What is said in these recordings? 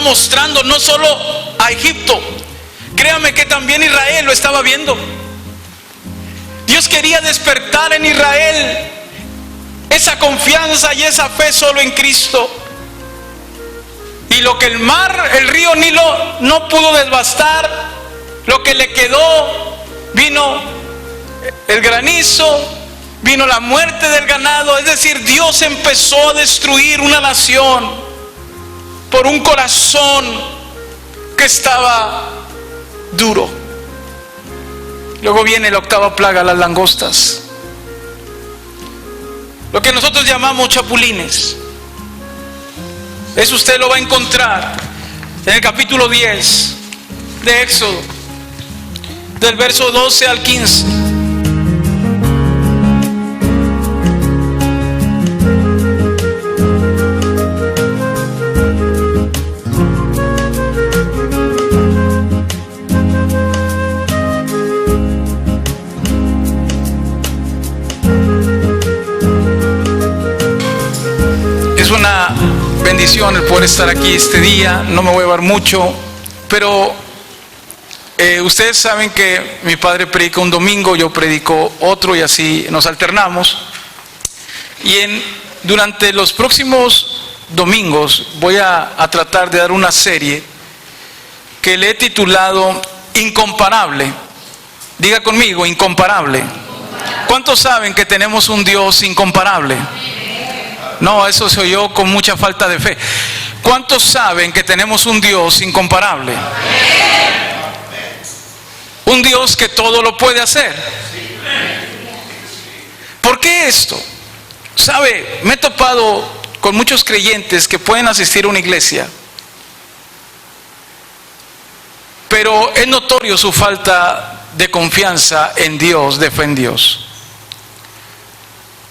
mostrando no solo a Egipto, créame que también Israel lo estaba viendo. Dios quería despertar en Israel esa confianza y esa fe solo en Cristo. Y lo que el río Nilo no pudo devastar, lo que le quedó, vino el granizo, vino la muerte del ganado. Es decir, Dios empezó a destruir una nación por un corazón que estaba duro. Luego viene la octava plaga, las langostas, lo que nosotros llamamos chapulines. Eso usted lo va a encontrar en el capítulo 10 de Éxodo, del verso 12 al 15. Es una bendición el poder estar aquí este día. No me voy a llevar mucho, pero ustedes saben que mi padre predica un domingo, yo predico otro y así nos alternamos. Y durante los próximos domingos voy a tratar de dar una serie que le he titulado Incomparable. Diga conmigo, incomparable. ¿Cuántos saben que tenemos un Dios incomparable? No, eso se oyó con mucha falta de fe. ¿Cuántos saben que tenemos un Dios incomparable? Un Dios que todo lo puede hacer. ¿Por qué esto? ¿Sabe? Me he topado con muchos creyentes que pueden asistir a una iglesia, pero es notorio su falta de confianza en Dios, de fe en Dios.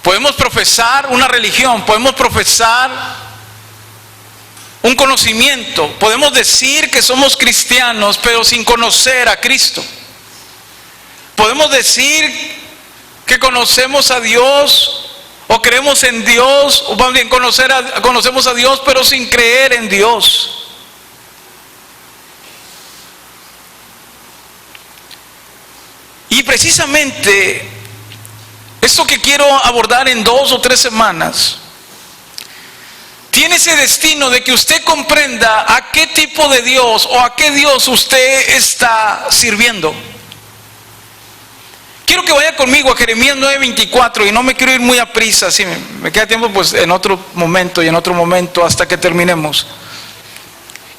Podemos profesar una religión, podemos profesar un conocimiento, podemos decir que somos cristianos, pero sin conocer a Cristo. Podemos decir que conocemos a Dios o creemos en Dios, o más bien conocemos a Dios, pero sin creer en Dios. Y precisamente esto que quiero abordar en 2 o 3 semanas tiene ese destino de que usted comprenda a qué tipo de Dios o a qué Dios usted está sirviendo. Quiero que vaya conmigo a Jeremías 9:24, y no me quiero ir muy a prisa, si me queda tiempo pues en otro momento y en otro momento hasta que terminemos.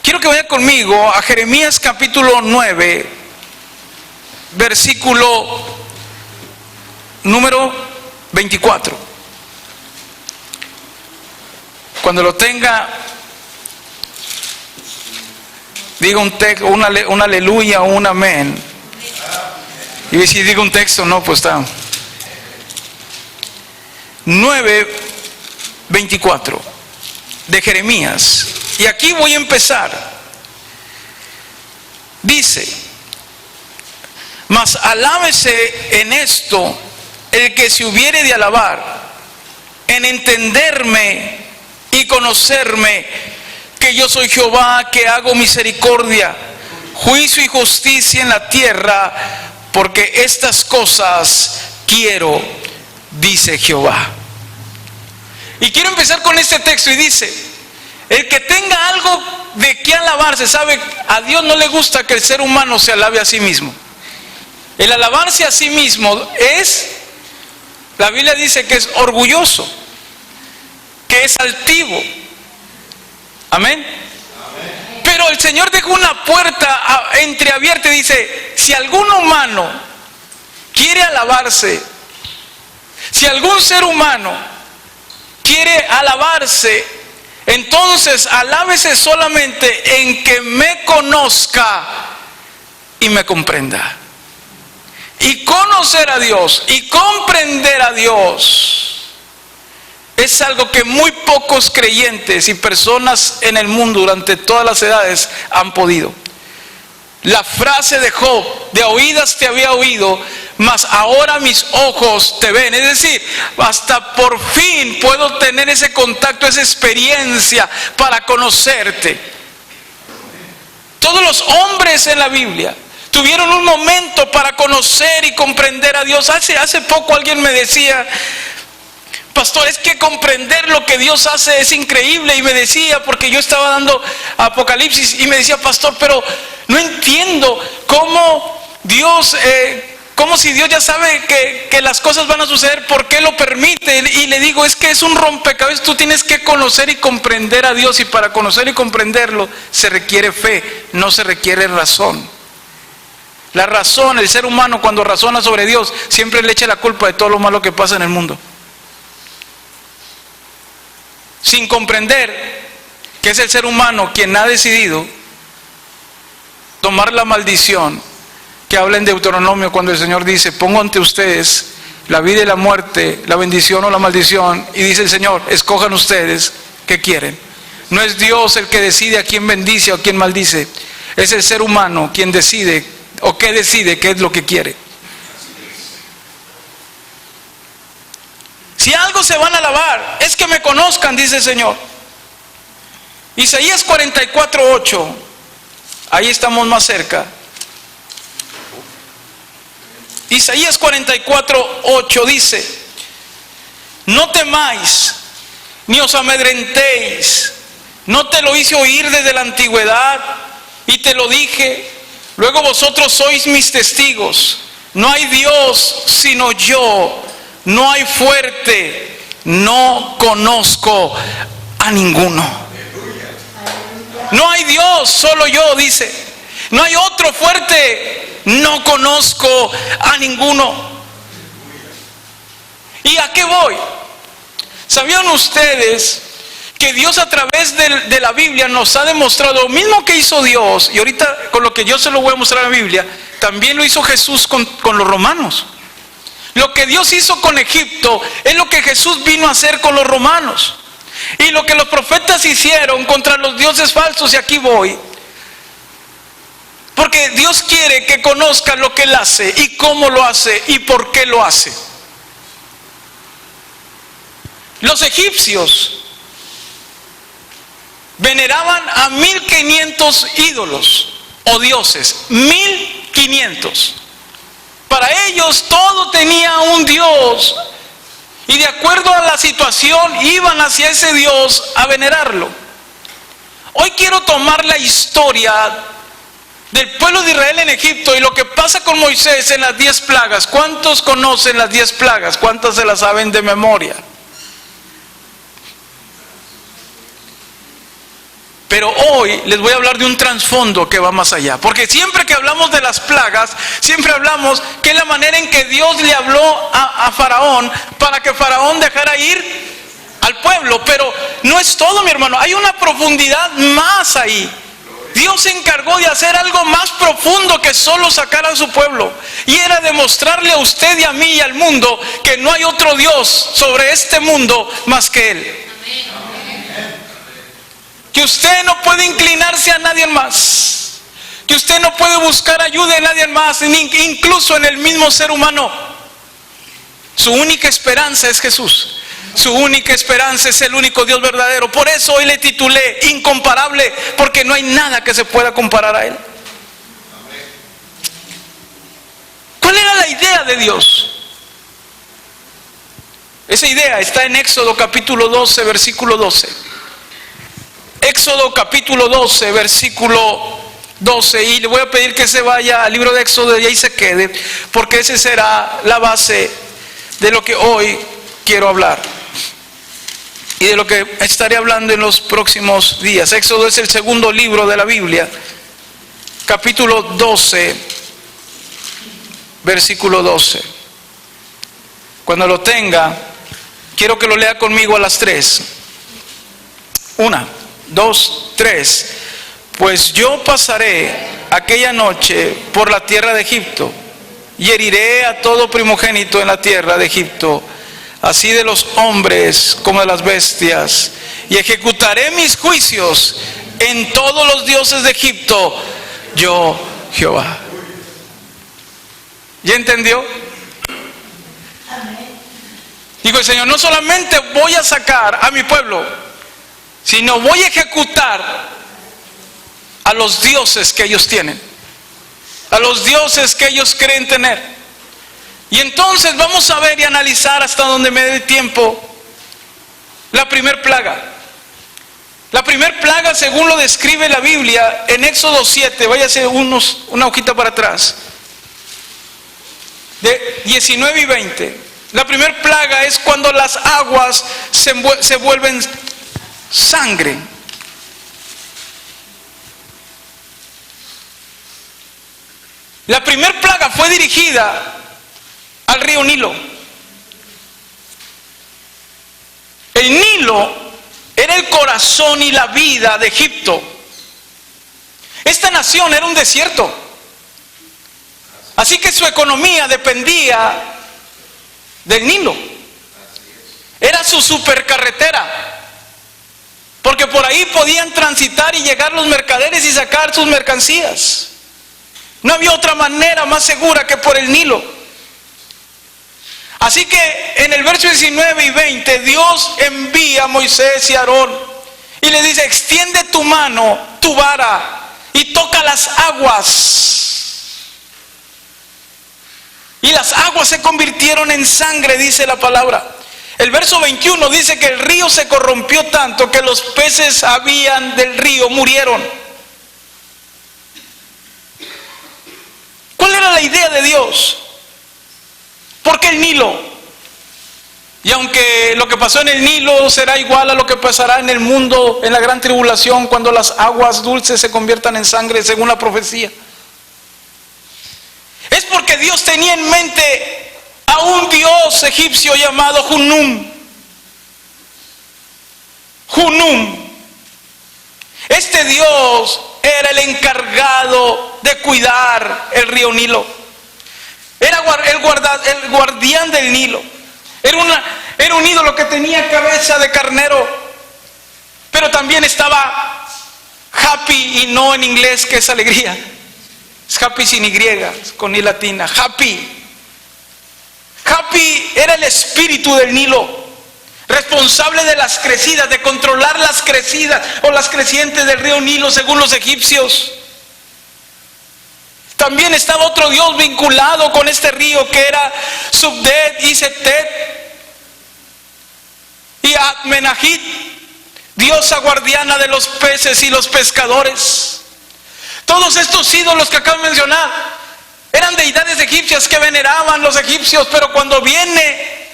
Quiero que vaya conmigo a Jeremías capítulo 9, versículo número 24. Cuando lo tenga, diga un texto, un aleluya o un amén. Y si digo un texto, no, pues está. 9:24 de Jeremías. Y aquí voy a empezar. Dice: mas alábese en esto el que se hubiere de alabar, en entenderme y conocerme, que yo soy Jehová, que hago misericordia, juicio y justicia en la tierra, porque estas cosas quiero, dice Jehová. Y quiero empezar con este texto, y dice: el que tenga algo de qué alabarse. Sabe, a Dios no le gusta que el ser humano se alabe a sí mismo. El alabarse a sí mismo la Biblia dice que es orgulloso, que es altivo. Amén. Pero el Señor dejó una puerta entreabierta y dice: si algún humano quiere alabarse, si algún ser humano quiere alabarse, entonces alábese solamente en que me conozca y me comprenda. Y conocer a Dios y comprender a Dios es algo que muy pocos creyentes y personas en el mundo durante todas las edades han podido. La frase de Job: de oídas te había oído, mas ahora mis ojos te ven. Es decir, hasta por fin puedo tener ese contacto, esa experiencia para conocerte. Todos los hombres en la Biblia tuvieron un momento para conocer y comprender a Dios. Hace poco alguien me decía: pastor, es que comprender lo que Dios hace es increíble. Y me decía, porque yo estaba dando Apocalipsis, y me decía: pastor, pero no entiendo cómo Dios, como si Dios ya sabe que las cosas van a suceder, ¿por qué lo permite? Y le digo: es que es un rompecabezas. Tú tienes que conocer y comprender a Dios, y para conocer y comprenderlo se requiere fe, no se requiere razón. La razón, el ser humano cuando razona sobre Dios siempre le echa la culpa de todo lo malo que pasa en el mundo, sin comprender que es el ser humano quien ha decidido tomar la maldición que habla en Deuteronomio, cuando el Señor dice: pongo ante ustedes la vida y la muerte, la bendición o la maldición, y dice el Señor: escojan ustedes qué quieren. No es Dios el que decide a quién bendice o a quién maldice, es el ser humano quien decide, o que decide qué es lo que quiere. Si algo se van a alabar, es que me conozcan, dice el Señor. Isaías 44:8, ahí estamos más cerca. Isaías 44:8 dice: no temáis, ni os amedrentéis, no te lo hice oír desde la antigüedad, y te lo dije, luego vosotros sois mis testigos. No hay Dios sino yo, no hay fuerte, no conozco a ninguno. No hay Dios, solo yo, dice. No hay otro fuerte, no conozco a ninguno. ¿Y a qué voy? ¿Sabían ustedes que Dios a través de la Biblia nos ha demostrado lo mismo que hizo Dios? Y ahorita con lo que yo se lo voy a mostrar en la Biblia, también lo hizo Jesús con los romanos. Lo que Dios hizo con Egipto es lo que Jesús vino a hacer con los romanos. Y lo que los profetas hicieron contra los dioses falsos, y aquí voy. Porque Dios quiere que conozca lo que Él hace, y cómo lo hace, y por qué lo hace. Los egipcios veneraban a 1500 ídolos o dioses. 1500. Para ellos todo tenía un Dios, y de acuerdo a la situación iban hacia ese Dios a venerarlo. Hoy quiero tomar la historia del pueblo de Israel en Egipto y lo que pasa con Moisés en las 10 plagas. ¿Cuántos conocen las 10 plagas? ¿Cuántas se las saben de memoria? Pero hoy les voy a hablar de un trasfondo que va más allá. Porque siempre que hablamos de las plagas, siempre hablamos que es la manera en que Dios le habló a Faraón para que Faraón dejara ir al pueblo. Pero no es todo, mi hermano. Hay una profundidad más ahí. Dios se encargó de hacer algo más profundo que solo sacar a su pueblo. Y era demostrarle a usted y a mí y al mundo que no hay otro Dios sobre este mundo más que Él. Que usted no puede inclinarse a nadie más, que usted no puede buscar ayuda en nadie más, incluso en el mismo ser humano. Su única esperanza es Jesús. Su única esperanza es el único Dios verdadero. Por eso hoy le titulé Incomparable, porque no hay nada que se pueda comparar a Él. ¿Cuál era la idea de Dios? Esa idea está en Éxodo capítulo 12, versículo 12. Éxodo capítulo 12, versículo 12, y le voy a pedir que se vaya al libro de Éxodo y ahí se quede, porque esa será la base de lo que hoy quiero hablar y de lo que estaré hablando en los próximos días. Éxodo es el segundo libro de la Biblia, capítulo 12, versículo 12. Cuando lo tenga, quiero que lo lea conmigo a las 3. 1, 2, 3. Pues yo pasaré aquella noche por la tierra de Egipto y heriré a todo primogénito en la tierra de Egipto, así de los hombres como de las bestias, y ejecutaré mis juicios en todos los dioses de Egipto, yo Jehová. ¿Ya entendió? Digo el Señor: no solamente voy a sacar a mi pueblo, sino voy a ejecutar a los dioses que ellos tienen, a los dioses que ellos creen tener. Y entonces vamos a ver y analizar hasta donde me dé tiempo la primer plaga. La primer plaga, según lo describe la Biblia en Éxodo 7, váyase una hojita para atrás, de 19 y 20. La primer plaga es cuando las aguas se vuelven sangre. La primer plaga fue dirigida al río Nilo. El Nilo era el corazón y la vida de Egipto. Esta nación era un desierto, así que su economía dependía del Nilo. Era su supercarretera, porque por ahí podían transitar y llegar los mercaderes y sacar sus mercancías. No había otra manera más segura que por el Nilo. Así que en el verso 19 y 20 Dios envía a Moisés y a Aarón y le dice: extiende tu mano, tu vara, y toca las aguas. Y las aguas se convirtieron en sangre, dice la palabra. El verso 21 dice que el río se corrompió tanto que los peces del río murieron. ¿Cuál era la idea de Dios? ¿Por qué el Nilo? Y aunque lo que pasó en el Nilo será igual a lo que pasará en el mundo en la gran tribulación, cuando las aguas dulces se conviertan en sangre, según la profecía, es porque Dios tenía en mente a un dios egipcio llamado Hunum. Hunum. Este dios era el encargado de cuidar el río Nilo. Era el guardián del Nilo. Era un ídolo que tenía cabeza de carnero, pero también estaba happy, y no en inglés, que es alegría. Es happy sin Y, con I latina. Happy. Happy era el espíritu del Nilo, responsable de las crecidas, de controlar las crecidas o las crecientes del río Nilo según los egipcios. También estaba otro dios vinculado con este río, que era Subdet y Setet y Admenahit, diosa guardiana de los peces y los pescadores. Todos estos ídolos que acabo de mencionar eran deidades egipcias que veneraban los egipcios, pero cuando viene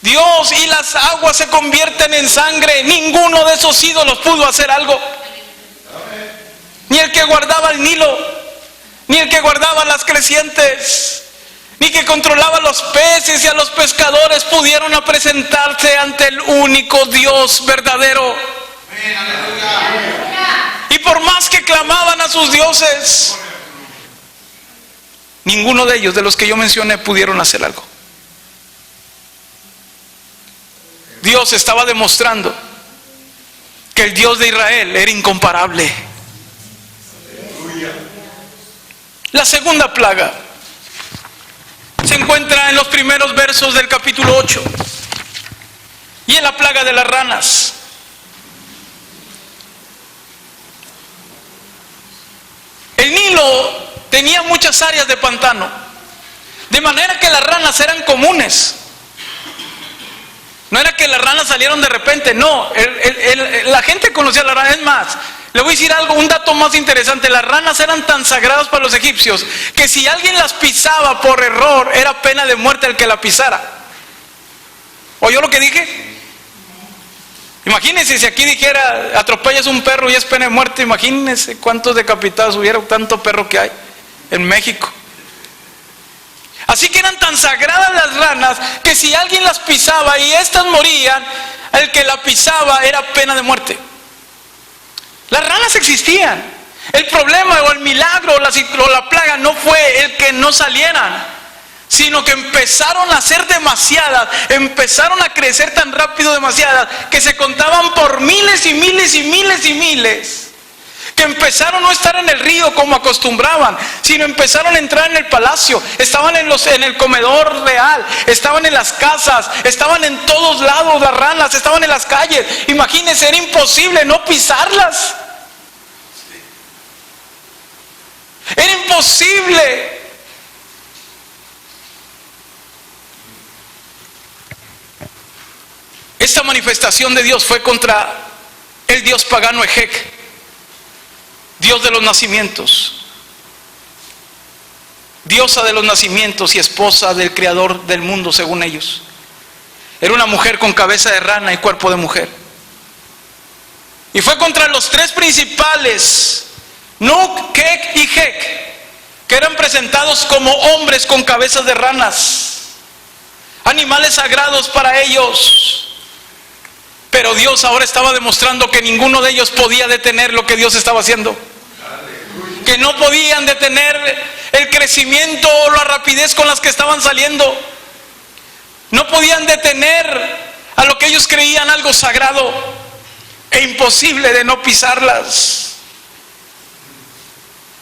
Dios y las aguas se convierten en sangre, ninguno de esos ídolos pudo hacer algo. Ni el que guardaba el Nilo, ni el que guardaba las crecientes, ni que controlaba los peces y a los pescadores pudieron presentarse ante el único Dios verdadero. Y por más que clamaban a sus dioses, ninguno de ellos, de los que yo mencioné, pudieron hacer algo. Dios estaba demostrando que el Dios de Israel era incomparable. La segunda plaga se encuentra en los primeros versos del capítulo 8, y es la plaga de las ranas. El Nilo tenía muchas áreas de pantano, de manera que las ranas eran comunes. No era que las ranas salieron de repente, no, la gente conocía a las ranas. Es más, le voy a decir algo, un dato más interesante: las ranas eran tan sagradas para los egipcios que si alguien las pisaba por error, era pena de muerte el que la pisara. ¿Oyó lo que dije? Imagínense si aquí dijera: atropellas un perro y es pena de muerte. Imagínense cuántos decapitados hubiera, tanto perro que hay en México. Así que eran tan sagradas las ranas que si alguien las pisaba y estas morían, el que la pisaba era pena de muerte. Las ranas existían. El problema o el milagro o la plaga no fue el que no salieran, sino que empezaron a ser demasiadas, empezaron a crecer tan rápido demasiadas, que se contaban por miles y miles y miles y miles, que empezaron a no estar en el río como acostumbraban, sino empezaron a entrar en el palacio. Estaban en el comedor real, estaban en las casas, estaban en todos lados las ranas, estaban en las calles. Imagínense, era imposible no pisarlas. posible. Esta manifestación de Dios fue contra el dios pagano Ejec, dios de los nacimientos, diosa de los nacimientos y esposa del creador del mundo según ellos. Era una mujer con cabeza de rana y cuerpo de mujer. Y fue contra los tres principales, Nuc, Kek y Hek, que eran presentados como hombres con cabezas de ranas, animales sagrados para ellos. Pero Dios ahora estaba demostrando que ninguno de ellos podía detener lo que Dios estaba haciendo. Que no podían detener el crecimiento o la rapidez con las que estaban saliendo. No podían detener a lo que ellos creían algo sagrado e imposible de no pisarlas.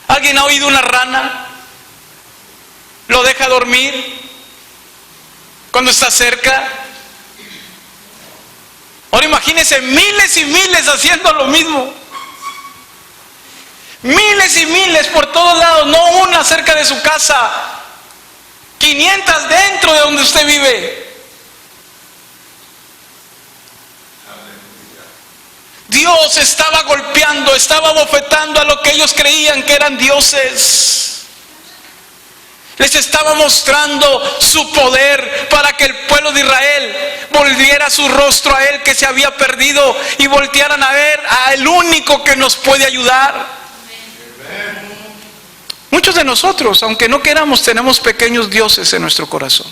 ¿Alguien ha oído una rana? ¿Lo deja dormir cuando está cerca? Ahora imagínense miles y miles haciendo lo mismo. Miles y miles por todos lados, no una cerca de su casa, 500 dentro de donde usted vive. Dios estaba golpeando, estaba bofetando a lo que ellos creían que eran dioses. Les estaba mostrando su poder para que el pueblo de Israel volviera su rostro a Él que se había perdido y voltearan a ver al único que nos puede ayudar. Muchos de nosotros, aunque no queramos, tenemos pequeños dioses en nuestro corazón,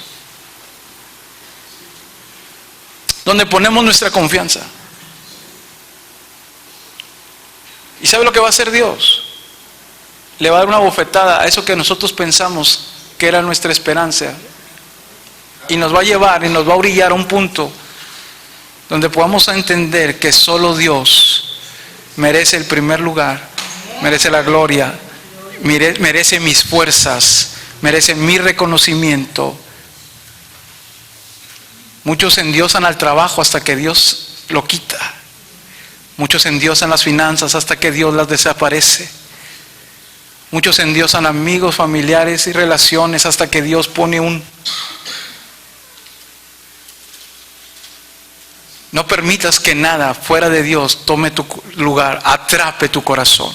donde ponemos nuestra confianza. ¿Y sabe lo que va a hacer Dios? Le va a dar una bofetada a eso que nosotros pensamos que era nuestra esperanza, y nos va a llevar y nos va a orillar a un punto donde podamos entender que solo Dios merece el primer lugar, merece la gloria, merece mis fuerzas, merece mi reconocimiento. Muchos endiosan al trabajo hasta que Dios lo quita. Muchos endiosan las finanzas hasta que Dios las desaparece. Muchos endiosan amigos, familiares y relaciones hasta que Dios pone un... No permitas que nada fuera de Dios tome tu lugar, atrape tu corazón.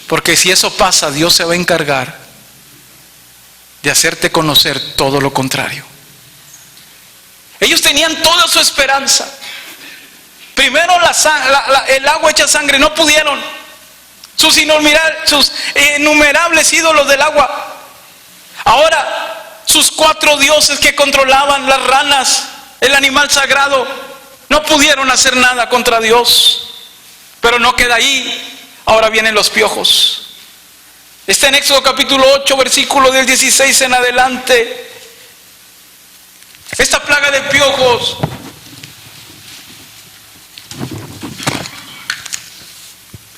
Porque si eso pasa, Dios se va a encargar de hacerte conocer todo lo contrario. Ellos tenían toda su esperanza. Primero el agua hecha sangre, no pudieron. Sus innumerables ídolos del agua. Ahora, sus 4 dioses que controlaban las ranas, el animal sagrado, no pudieron hacer nada contra Dios. Pero no queda ahí. Ahora vienen los piojos. Está en Éxodo capítulo 8, versículo del 16 en adelante. Esta plaga de piojos.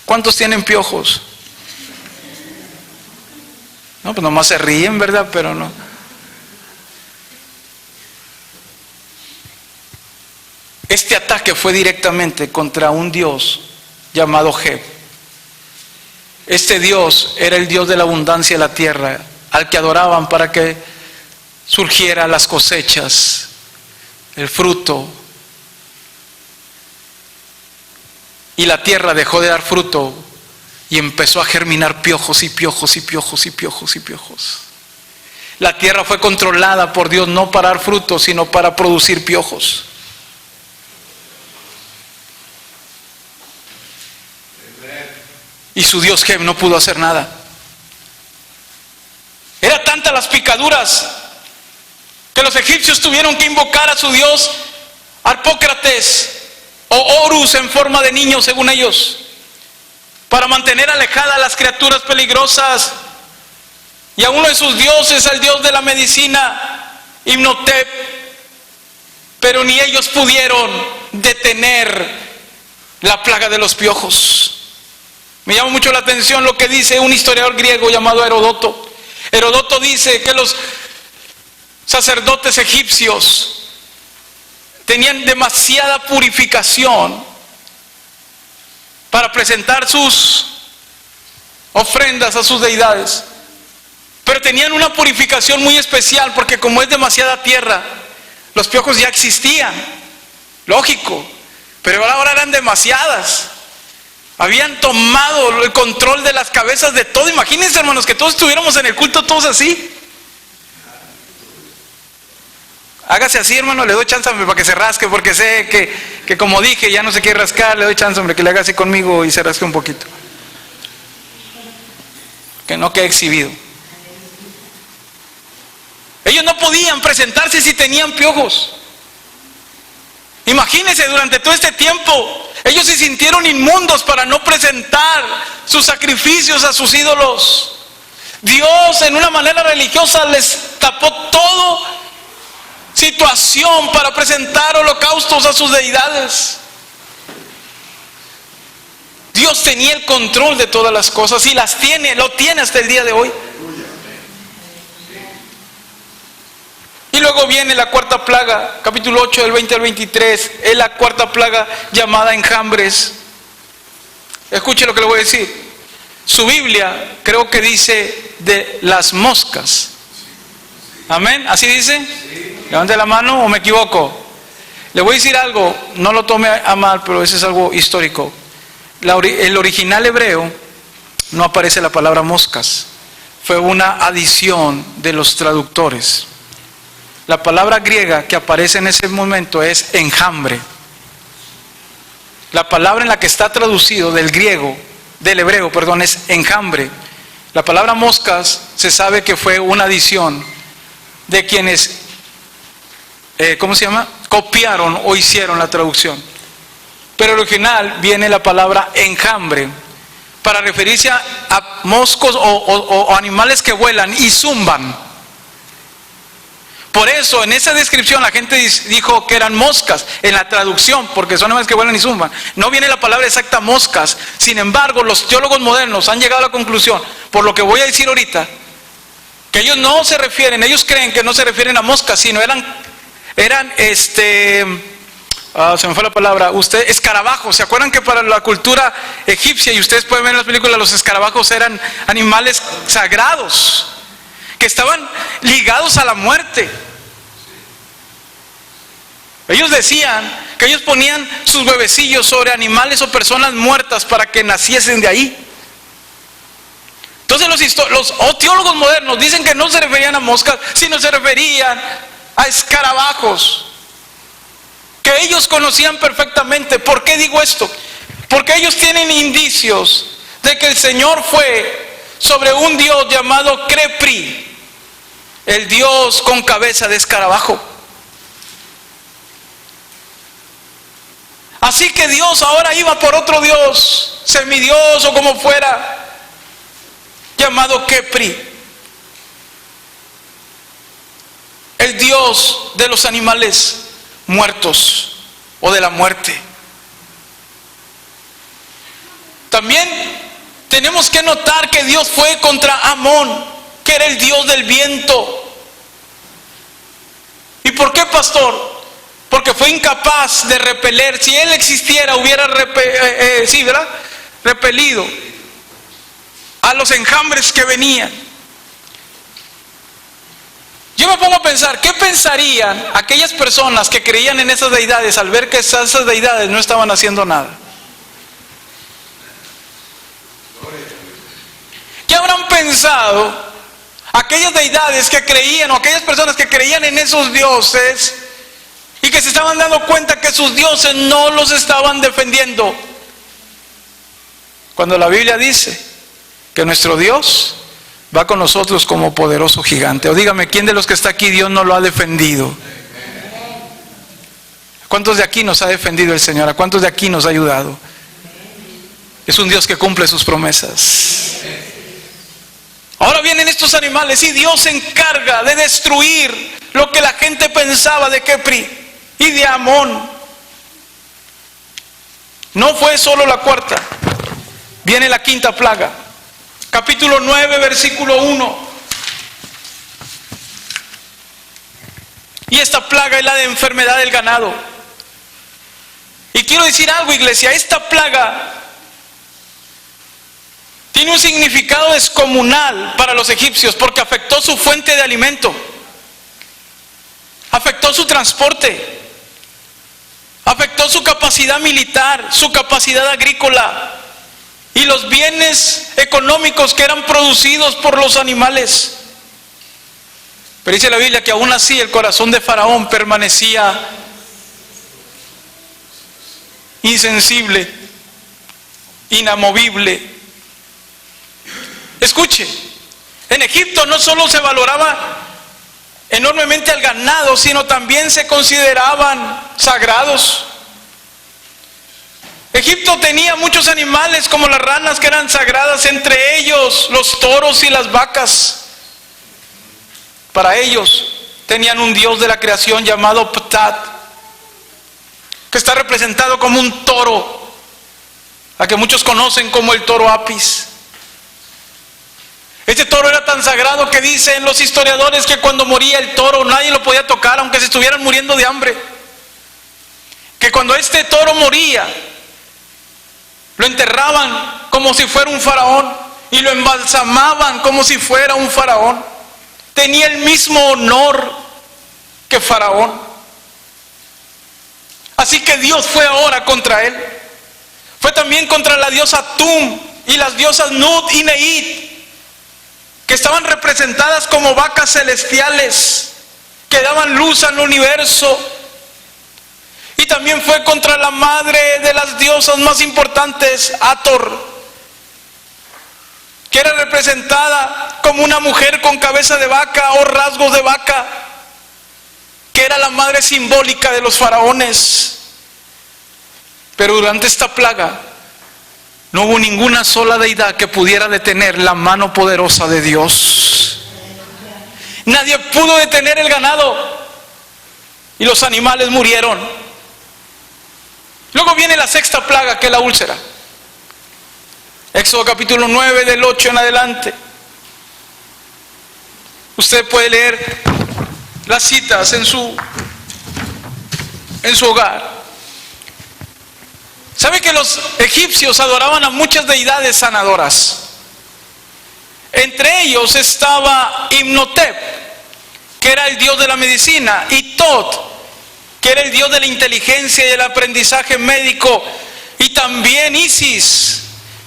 ¿Cuántos tienen piojos? No, pues nomás se ríen, ¿verdad? Pero no. Este ataque fue directamente contra un dios llamado Geb. Este dios era el dios de la abundancia de la tierra, al que adoraban para que surgieran las cosechas, el fruto. Y la tierra dejó de dar fruto y empezó a germinar piojos y piojos y piojos y piojos y piojos. La tierra fue controlada por Dios no para dar fruto, sino para producir piojos. Y su dios Geb no pudo hacer nada. Era tantas las picaduras que los egipcios tuvieron que invocar a su dios Harpócrates o Horus en forma de niño según ellos, para mantener alejadas las criaturas peligrosas. Y a uno de sus dioses, al dios de la medicina, Imhotep, pero ni ellos pudieron detener la plaga de los piojos. Me llama mucho la atención lo que dice un historiador griego llamado Heródoto. Heródoto dice que los sacerdotes egipcios tenían demasiada purificación para presentar sus ofrendas a sus deidades. Pero tenían una purificación muy especial, porque como es demasiada tierra, los piojos ya existían, lógico, pero ahora eran demasiadas. Habían tomado el control de las cabezas de todo. Imagínense, hermanos, que todos estuviéramos en el culto, todos así. Hágase así, hermano, le doy chance, hombre, para que se rasque, porque sé que como dije, ya no se quiere rascar, le doy chance, hombre, que le haga así conmigo y se rasque un poquito. Que no quede exhibido. Ellos no podían presentarse si tenían piojos. Imagínense, durante todo este tiempo, ellos se sintieron inmundos para no presentar sus sacrificios a sus ídolos. Dios, en una manera religiosa, les tapó toda situación para presentar holocaustos a sus deidades. Dios tenía el control de todas las cosas y lo tiene hasta el día de hoy. Y luego viene la cuarta plaga, capítulo 8 del 20 al 23, es la cuarta plaga llamada enjambres. Escuche lo que le voy a decir. Su Biblia creo que dice de las moscas. Amén, ¿así dice? Levante la mano o me equivoco. Le voy a decir algo, no lo tome a mal, pero eso es algo histórico. El original hebreo no aparece la palabra moscas, fue una adición de los traductores. La palabra griega que aparece en ese momento es enjambre. La palabra en la que está traducido del hebreo, es enjambre. La palabra moscas se sabe que fue una adición de quienes, copiaron o hicieron la traducción. Pero el original viene la palabra enjambre para referirse a moscos o animales que vuelan y zumban. Por eso en esa descripción la gente dijo que eran moscas en la traducción, porque son animales que vuelan y zumban. No viene la palabra exacta moscas. Sin embargo, los teólogos modernos han llegado a la conclusión, por lo que voy a decir ahorita, que ellos ellos creen que no se refieren a moscas, sino se me fue la palabra, escarabajos. ¿Se acuerdan que para la cultura egipcia, y ustedes pueden ver en las películas, los escarabajos eran animales sagrados, que estaban ligados a la muerte? Ellos decían que ellos ponían sus bebecillos sobre animales o personas muertas para que naciesen de ahí. Entonces los teólogos modernos dicen que no se referían a moscas, sino se referían a escarabajos, que ellos conocían perfectamente. ¿Por qué digo esto? Porque ellos tienen indicios de que el Señor fue sobre un dios llamado Crepri, el dios con cabeza de escarabajo. Así que Dios ahora iba por otro dios, semidios o como fuera, llamado Crepri, el dios de los animales muertos o de la muerte. También tenemos que notar que Dios fue contra Amón, que era el dios del viento. ¿Y por qué, pastor? Porque fue incapaz de repeler. Si él existiera, hubiera repelido a los enjambres que venían. Yo me pongo a pensar, ¿qué pensarían aquellas personas que creían en esas deidades al ver que esas deidades no estaban haciendo nada? ¿Qué habrán pensado aquellas deidades que creían, o aquellas personas que creían en esos dioses y que se estaban dando cuenta que sus dioses no los estaban defendiendo? Cuando la Biblia dice que nuestro Dios va con nosotros como poderoso gigante. O dígame, ¿quién de los que está aquí Dios no lo ha defendido? ¿Cuántos de aquí nos ha defendido el Señor? ¿A cuántos de aquí nos ha ayudado? Es un Dios que cumple sus promesas. Ahora vienen estos animales y Dios se encarga de destruir lo que la gente pensaba de Crepri y de Amón. No fue solo la cuarta, viene la quinta plaga. Capítulo 9, versículo 1. Y esta plaga es la de enfermedad del ganado. Y quiero decir algo, iglesia, esta plaga tiene un significado descomunal para los egipcios porque afectó su fuente de alimento, afectó su transporte, afectó su capacidad militar, su capacidad agrícola y los bienes económicos que eran producidos por los animales. Pero dice la Biblia que aún así el corazón de Faraón permanecía insensible, inamovible. Escuche, en Egipto no solo se valoraba enormemente al ganado, sino también se consideraban sagrados. Egipto tenía muchos animales como las ranas que eran sagradas, entre ellos los toros y las vacas. Para ellos tenían un dios de la creación llamado Ptah, que está representado como un toro, a que muchos conocen como el toro Apis. Este toro era tan sagrado que dicen los historiadores que cuando moría el toro nadie lo podía tocar, aunque se estuvieran muriendo de hambre. Que cuando este toro moría, lo enterraban como si fuera un faraón y lo embalsamaban como si fuera un faraón. Tenía el mismo honor que Faraón. Así que Dios fue ahora contra él. Fue también contra la diosa Tum y las diosas Nut y Neit, que estaban representadas como vacas celestiales que daban luz al universo. Y también fue contra la madre de las diosas más importantes, Hathor, que era representada como una mujer con cabeza de vaca o rasgos de vaca, que era la madre simbólica de los faraones. Pero durante esta plaga no hubo ninguna sola deidad que pudiera detener la mano poderosa de Dios. Nadie pudo detener el ganado y los animales murieron. Luego viene la sexta plaga, que es la úlcera. Éxodo capítulo 9 del 8 en adelante. Usted puede leer las citas en su hogar. ¿Sabe que los egipcios adoraban a muchas deidades sanadoras? Entre ellos estaba Imhotep, que era el dios de la medicina, y Tot, que era el dios de la inteligencia y del aprendizaje médico, y también Isis,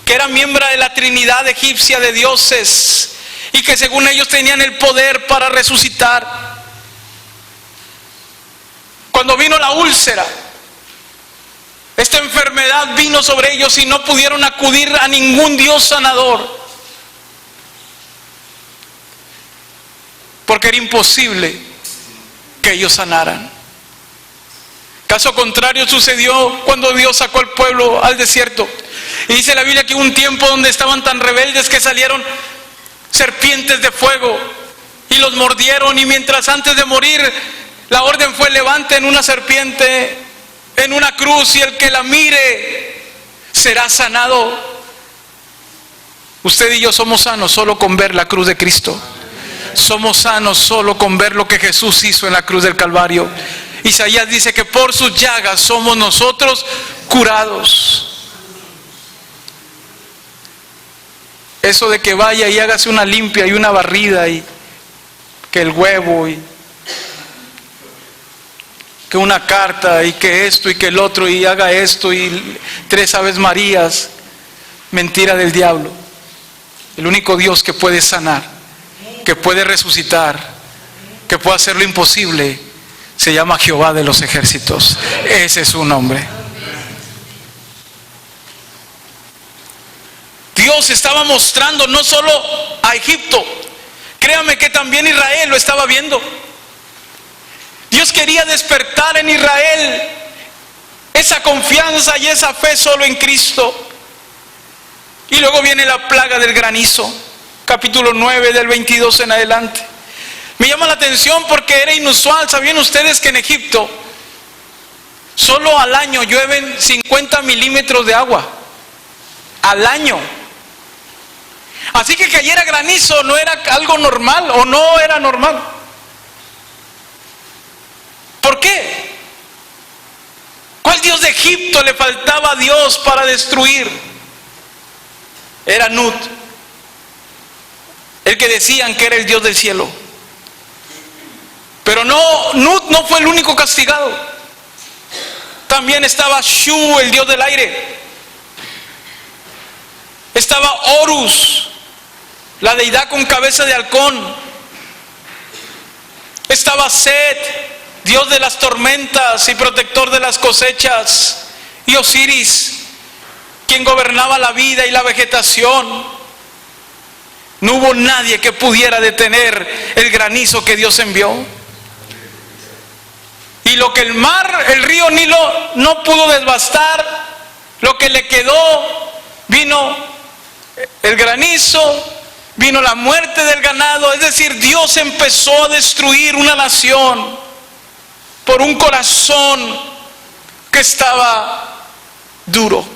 que era miembro de la Trinidad egipcia de dioses y que según ellos tenían el poder para resucitar. Cuando vino la úlcera, esta enfermedad vino sobre ellos y no pudieron acudir a ningún dios sanador, porque era imposible que ellos sanaran. Caso contrario sucedió cuando Dios sacó al pueblo al desierto. Y dice la Biblia que hubo un tiempo donde estaban tan rebeldes que salieron serpientes de fuego y los mordieron, y mientras antes de morir la orden fue: levanten una serpiente en una cruz y el que la mire será sanado. Usted y yo somos sanos solo con ver la cruz de Cristo. Somos sanos solo con ver lo que Jesús hizo en la cruz del Calvario. Isaías dice que por sus llagas somos nosotros curados. Eso de que vaya y hágase una limpia y una barrida, y que el huevo, y que una carta, y que esto y que el otro, y haga esto y 3 Aves Marías, mentira del diablo. El único Dios que puede sanar, que puede resucitar, que puede hacer lo imposible, se llama Jehová de los ejércitos. Ese es su nombre. Dios estaba mostrando no solo a Egipto, créame que también Israel lo estaba viendo. Dios quería despertar en Israel esa confianza y esa fe solo en Cristo. Y luego viene la plaga del granizo, capítulo 9 del 22 en adelante. Me llama la atención porque era inusual. ¿Sabían ustedes que en Egipto solo al año llueven 50 milímetros de agua? Al año. Así que cayera granizo no era algo normal, o no era normal. ¿Por qué? ¿Cuál dios de Egipto le faltaba a Dios para destruir era Nut, el que decían que era el Dios del cielo. Pero no, Nut no fue el único castigado. También estaba Shu, el Dios del aire. Estaba Horus, la deidad con cabeza de halcón. Estaba Set, Dios de las tormentas y protector de las cosechas. Y Osiris, quien gobernaba la vida y la vegetación. No hubo nadie que pudiera detener el granizo que Dios envió. Y lo que el río Nilo no pudo devastar, lo que le quedó, vino el granizo, vino la muerte del ganado. Es decir, Dios empezó a destruir una nación por un corazón que estaba duro.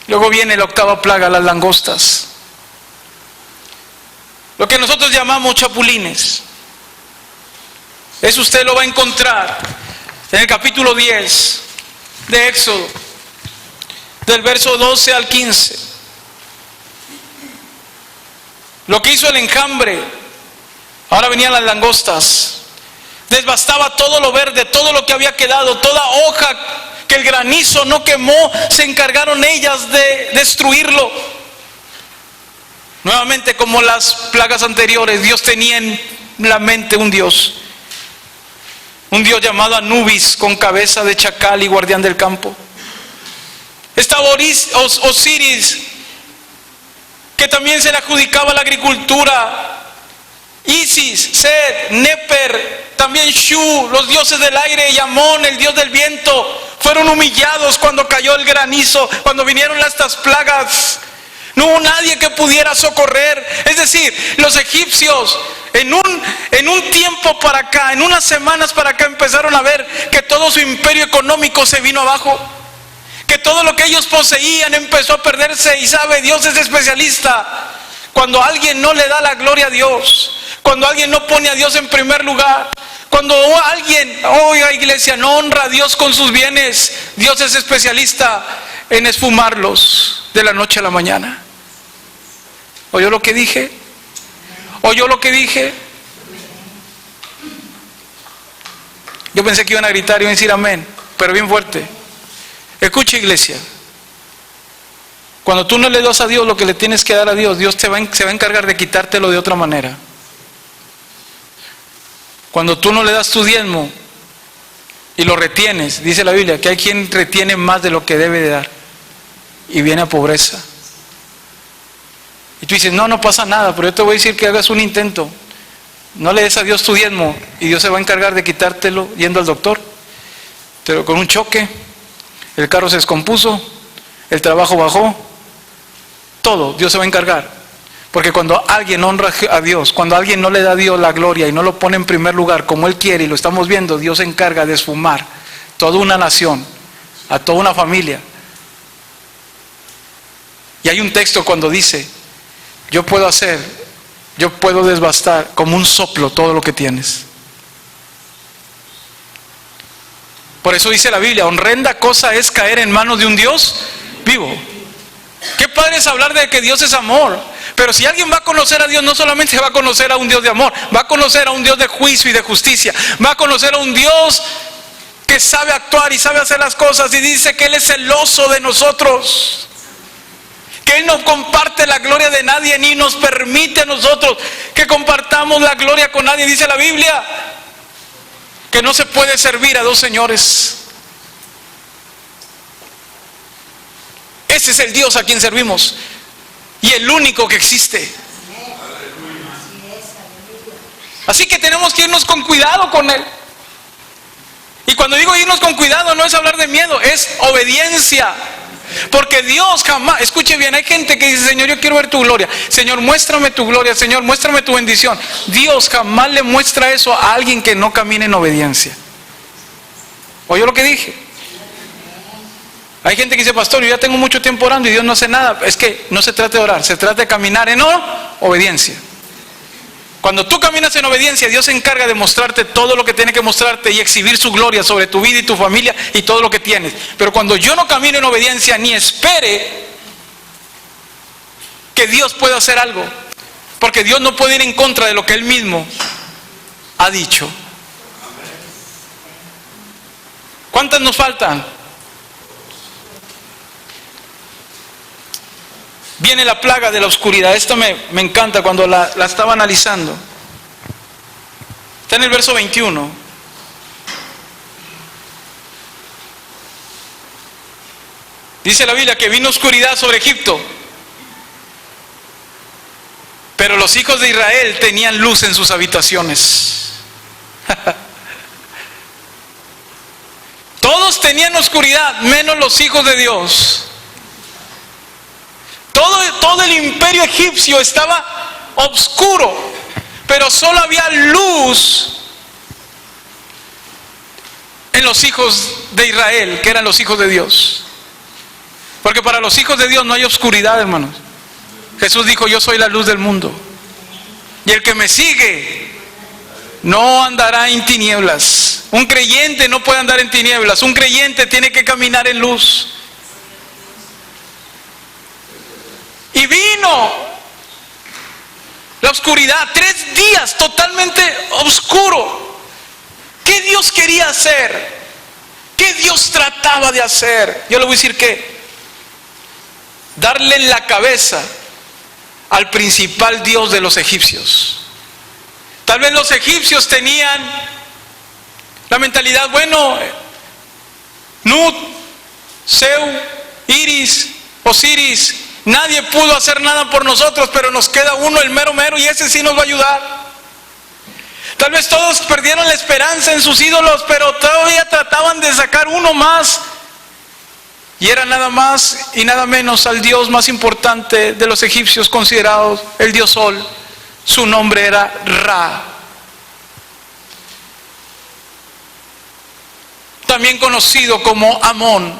Luego viene la octava plaga, las langostas, lo que nosotros llamamos chapulines. Eso usted lo va a encontrar en el capítulo 10 de Éxodo, del verso 12 al 15. Lo que hizo el enjambre, ahora venían las langostas, devastaba todo lo verde, todo lo que había quedado, toda hoja que el granizo no quemó, se encargaron ellas de destruirlo. Nuevamente, como las plagas anteriores, Dios tenía en la mente un Dios llamado Anubis, con cabeza de chacal y guardián del campo. Estaba Osiris, que también se le adjudicaba la agricultura. Isis, Set, Neper, también Shu, los dioses del aire, y Amón, el dios del viento, fueron humillados cuando cayó el granizo, cuando vinieron estas plagas. No hubo nadie que pudiera socorrer. Es decir, los egipcios en un tiempo para acá, en unas semanas para acá, empezaron a ver que todo su imperio económico se vino abajo, que todo lo que ellos poseían empezó a perderse. Y sabe, Dios es especialista cuando alguien no le da la gloria a Dios, cuando alguien no pone a Dios en primer lugar, cuando alguien, oiga iglesia, no honra a Dios con sus bienes. Dios es especialista en esfumarlos de la noche a la mañana. ¿Oyó lo que dije? ¿Oyó lo que dije? Yo pensé que iban a gritar y iban a decir amén, pero bien fuerte. Escucha, iglesia, cuando tú no le das a Dios lo que le tienes que dar a Dios, Dios se va a encargar de quitártelo de otra manera. Cuando tú no le das tu diezmo y lo retienes, dice la Biblia que hay quien retiene más de lo que debe de dar y viene a pobreza. Y tú dices, no pasa nada, pero yo te voy a decir que hagas un intento. No le des a Dios tu diezmo y Dios se va a encargar de quitártelo yendo al doctor. Pero con un choque, el carro se descompuso, el trabajo bajó, todo, Dios se va a encargar. Porque cuando alguien honra a Dios, cuando alguien no le da a Dios la gloria y no lo pone en primer lugar como Él quiere, y lo estamos viendo, Dios se encarga de esfumar toda una nación, a toda una familia. Y hay un texto cuando dice, yo puedo desbastar como un soplo todo lo que tienes. Por eso dice la Biblia, horrenda cosa es caer en manos de un Dios vivo. Qué padre es hablar de que Dios es amor. Pero si alguien va a conocer a Dios, no solamente va a conocer a un Dios de amor, va a conocer a un Dios de juicio y de justicia. Va a conocer a un Dios que sabe actuar y sabe hacer las cosas, y dice que Él es celoso de nosotros, que Él no comparte la gloria de nadie, ni nos permite a nosotros que compartamos la gloria con nadie. Dice la Biblia que no se puede servir a dos señores. Ese es el Dios a quien servimos y el único que existe. Así que tenemos que irnos con cuidado con Él. Y cuando digo irnos con cuidado, no es hablar de miedo, es obediencia. Porque Dios jamás, escuche bien, hay gente que dice, Señor, yo quiero ver tu gloria. Señor, muéstrame tu gloria. Señor, muéstrame tu bendición. Dios jamás le muestra eso a alguien que no camine en obediencia. ¿Oyó lo que dije? Hay gente que dice, pastor, yo ya tengo mucho tiempo orando y Dios no hace nada. Es que no se trata de orar, se trata de caminar en obediencia. Cuando tú caminas en obediencia, Dios se encarga de mostrarte todo lo que tiene que mostrarte y exhibir su gloria sobre tu vida y tu familia y todo lo que tienes. Pero cuando yo no camino en obediencia ni espere, que Dios puede hacer algo, porque Dios no puede ir en contra de lo que Él mismo ha dicho. ¿Cuántas nos faltan? Viene la plaga de la oscuridad. Esto me encanta cuando la estaba analizando. Está en el verso 21. Dice la Biblia que vino oscuridad sobre Egipto, pero los hijos de Israel tenían luz en sus habitaciones. Todos tenían oscuridad, menos los hijos de Dios. Todo el imperio egipcio estaba oscuro, pero solo había luz en los hijos de Israel, que eran los hijos de Dios. Porque para los hijos de Dios no hay oscuridad, hermanos. Jesús dijo: yo soy la luz del mundo, y el que me sigue no andará en tinieblas. Un creyente no puede andar en tinieblas. Un creyente tiene que caminar en luz. Y vino la oscuridad, 3 días totalmente oscuro. ¿Qué Dios quería hacer? ¿Qué Dios trataba de hacer? Yo le voy a decir que darle en la cabeza al principal dios de los egipcios. Tal vez los egipcios tenían la mentalidad: bueno, Nut, Seu, Iris, Osiris, nadie pudo hacer nada por nosotros, pero nos queda uno, el mero mero, y ese sí nos va a ayudar. Tal vez todos perdieron la esperanza en sus ídolos, pero todavía trataban de sacar uno más. Y era nada más y nada menos al dios más importante de los egipcios, considerados el dios Sol. Su nombre era Ra, también conocido como Amón,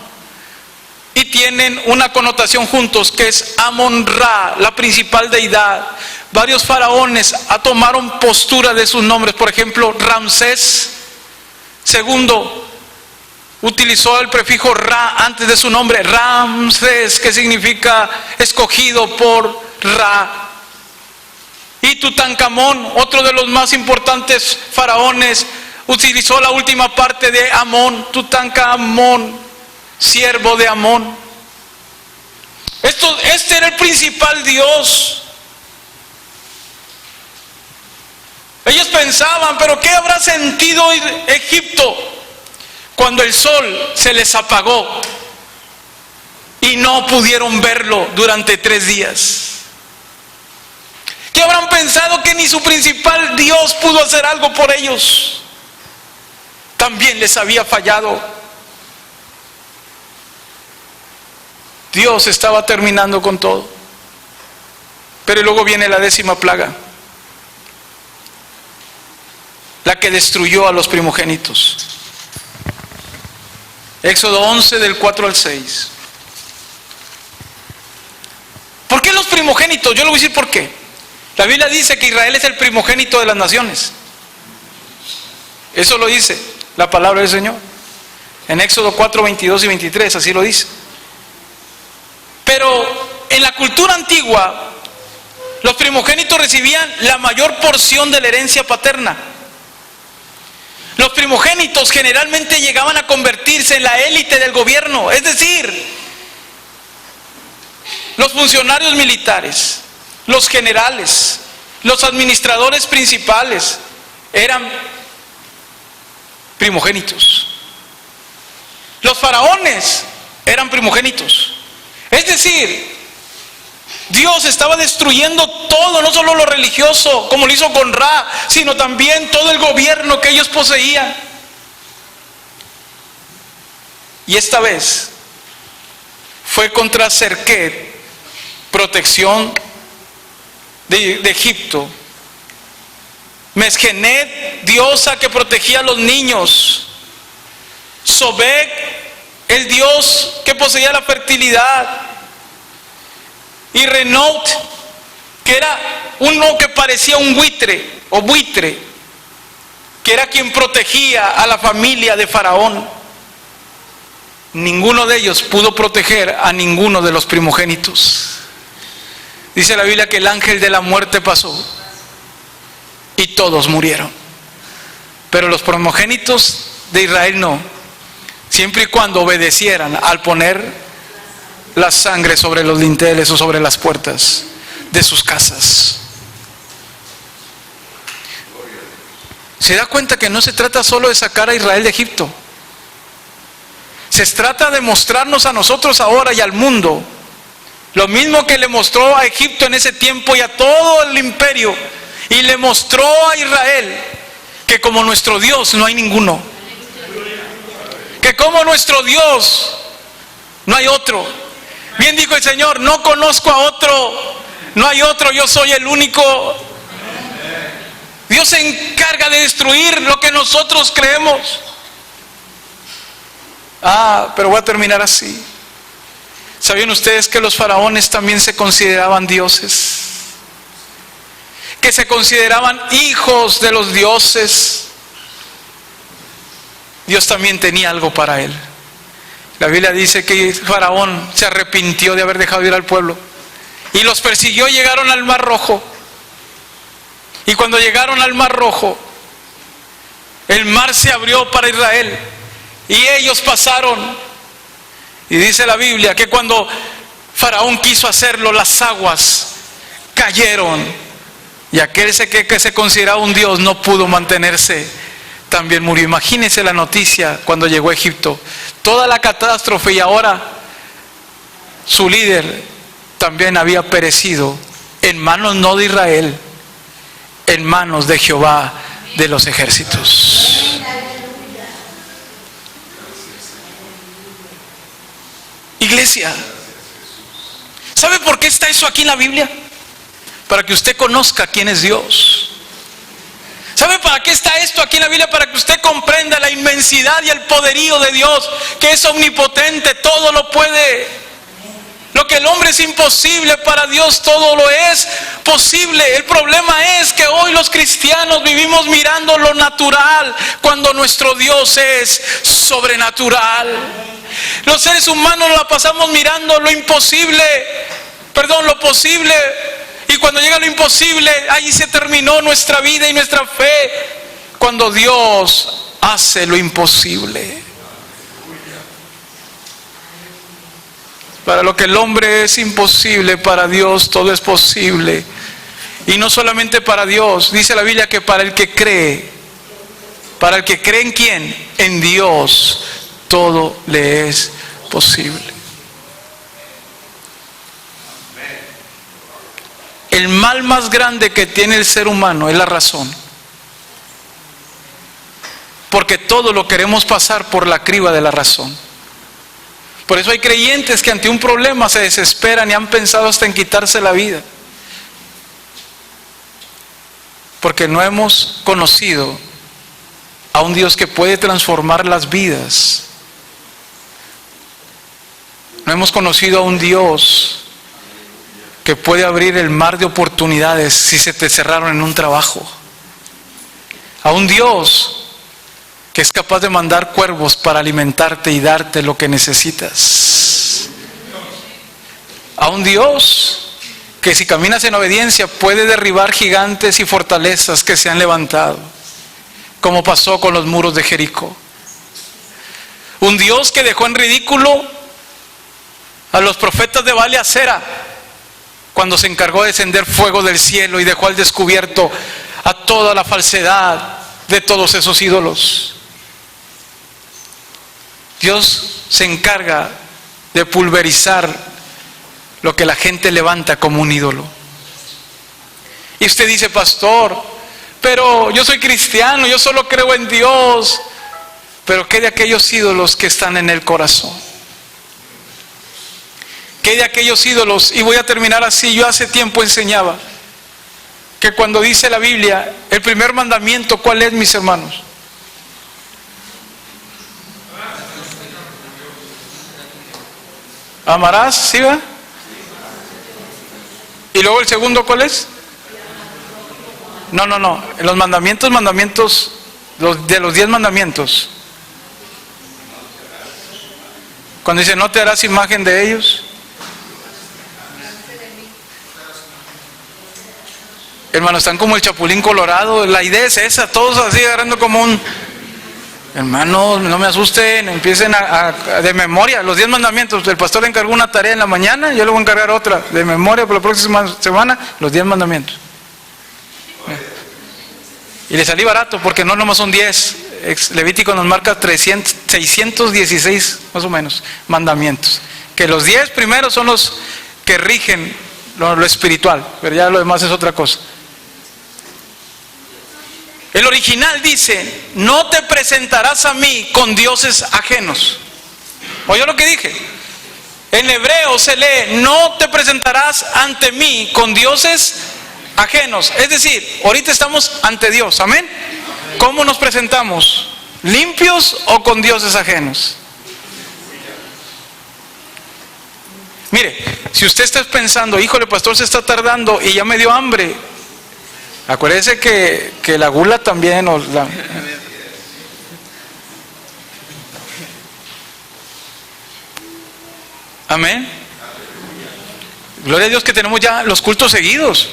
y tienen una connotación juntos que es Amón-Ra, la principal deidad. Varios faraones tomaron postura de sus nombres. Por ejemplo, Ramsés II utilizó el prefijo Ra antes de su nombre, Ramsés, que significa escogido por Ra. Y Tutankamón, otro de los más importantes faraones, utilizó la última parte de Amón, Tutankamón, siervo de Amón. Este era el principal dios. Ellos pensaban: pero ¿qué habrá sentido Egipto cuando el sol se les apagó y no pudieron verlo durante 3 días? ¿Qué habrán pensado? Que ni su principal dios pudo hacer algo por ellos. También les había fallado. Dios estaba terminando con todo. Pero luego viene la 10ª plaga, la que destruyó a los primogénitos. Éxodo 11 del 4 al 6. ¿Por qué los primogénitos? Yo le voy a decir por qué. La Biblia dice que Israel es el primogénito de las naciones. Eso lo dice la palabra del Señor. En Éxodo 4, 22 y 23, así lo dice. Pero en la cultura antigua, los primogénitos recibían la mayor porción de la herencia paterna. Los primogénitos generalmente llegaban a convertirse en la élite del gobierno, es decir, los funcionarios militares, los generales, los administradores principales eran primogénitos. Los faraones eran primogénitos. Es decir, Dios estaba destruyendo todo, no solo lo religioso, como lo hizo con Ra, sino también todo el gobierno que ellos poseían. Y esta vez fue contra Serket, protección de Egipto. Mesgenet, diosa que protegía a los niños. Sobek, el dios que poseía la fertilidad. Y Renaut, que era uno que parecía un buitre, que era quien protegía a la familia de Faraón. Ninguno de ellos pudo proteger a ninguno de los primogénitos. Dice la Biblia que el ángel de la muerte pasó y todos murieron. Pero los primogénitos de Israel no, siempre y cuando obedecieran al poner la sangre sobre los dinteles o sobre las puertas de sus casas. Se da cuenta que no se trata solo de sacar a Israel de Egipto. Se trata de mostrarnos a nosotros ahora y al mundo lo mismo que le mostró a Egipto en ese tiempo y a todo el imperio, y le mostró a Israel que como nuestro Dios no hay ninguno, que como nuestro Dios no hay otro. Bien dijo el Señor: no conozco a otro, no hay otro, yo soy el único. Dios se encarga de destruir lo que nosotros creemos. Pero voy a terminar así. ¿Sabían ustedes que los faraones también se consideraban dioses? Que se consideraban hijos de los dioses. Dios también tenía algo para él. La Biblia dice que Faraón se arrepintió de haber dejado ir al pueblo y los persiguió y llegaron al Mar Rojo. Y cuando llegaron al Mar Rojo, el mar se abrió para Israel y ellos pasaron. Y dice la Biblia que cuando Faraón quiso hacerlo, las aguas cayeron. Y aquel que se consideraba un dios no pudo mantenerse, también murió. Imagínense la noticia cuando llegó a Egipto. Toda la catástrofe, y ahora su líder también había perecido en manos no de Israel, en manos de Jehová de los ejércitos. Iglesia, ¿sabe por qué está eso aquí en la Biblia? Para que usted conozca quién es Dios. ¿Sabe para qué está esto aquí en la Biblia? Para que usted comprenda la inmensidad y el poderío de Dios, que es omnipotente, todo lo puede. Lo que el hombre es imposible, para Dios todo lo es posible. El problema es que hoy los cristianos vivimos mirando lo natural, cuando nuestro Dios es sobrenatural. Los seres humanos la pasamos mirando lo imposible, lo posible. Y cuando llega lo imposible, ahí se terminó nuestra vida y nuestra fe. Cuando Dios hace lo imposible. Para lo que el hombre es imposible, para Dios todo es posible. Y no solamente para Dios, dice la Biblia que para el que cree. ¿Para el que cree en quién? En Dios, todo le es posible. El mal más grande que tiene el ser humano es la razón. Porque todo lo queremos pasar por la criba de la razón. Por eso hay creyentes que ante un problema se desesperan y han pensado hasta en quitarse la vida. Porque no hemos conocido a un Dios que puede transformar las vidas. No hemos conocido a un Dios que puede abrir el mar de oportunidades si se te cerraron en un trabajo. A un Dios que es capaz de mandar cuervos para alimentarte y darte lo que necesitas. A un Dios que si caminas en obediencia puede derribar gigantes y fortalezas que se han levantado, como pasó con los muros de Jericó. Un Dios que dejó en ridículo a los profetas de Baal y Acera cuando se encargó de descender fuego del cielo y dejó al descubierto a toda la falsedad de todos esos ídolos. Dios se encarga de pulverizar lo que la gente levanta como un ídolo. Y usted dice: pastor, pero yo soy cristiano, yo solo creo en Dios. Pero ¿qué de aquellos ídolos que están en el corazón? ¿Qué de aquellos ídolos? Y voy a terminar así. Yo hace tiempo enseñaba que cuando dice la Biblia, el primer mandamiento, ¿cuál es, mis hermanos? Amarás, ¿sí va? Y luego el segundo, ¿cuál es? No. Los mandamientos, de los 10 mandamientos. Cuando dice: no te harás imagen de ellos. Hermano, están como el Chapulín Colorado. La idea es esa, todos así agarrando como un... Hermano, no me asusten, empiecen de memoria los 10 mandamientos. El pastor le encargó una tarea en la mañana, yo le voy a encargar otra de memoria para la próxima semana, los 10 mandamientos. Y le salí barato porque no nomás son 10. Levítico nos marca 616 más o menos mandamientos. Que los 10 primeros son los que rigen lo espiritual, pero ya lo demás es otra cosa. El original dice: no te presentarás a mí con dioses ajenos. ¿Oyó lo que dije? En hebreo se lee: no te presentarás ante mí con dioses ajenos. Es decir, ahorita estamos ante Dios, amén. ¿Cómo nos presentamos? ¿Limpios o con dioses ajenos? Mire, si usted está pensando: híjole, pastor, se está tardando y ya me dio hambre, acuérdese que la gula también amén. Gloria a Dios que tenemos ya los cultos seguidos.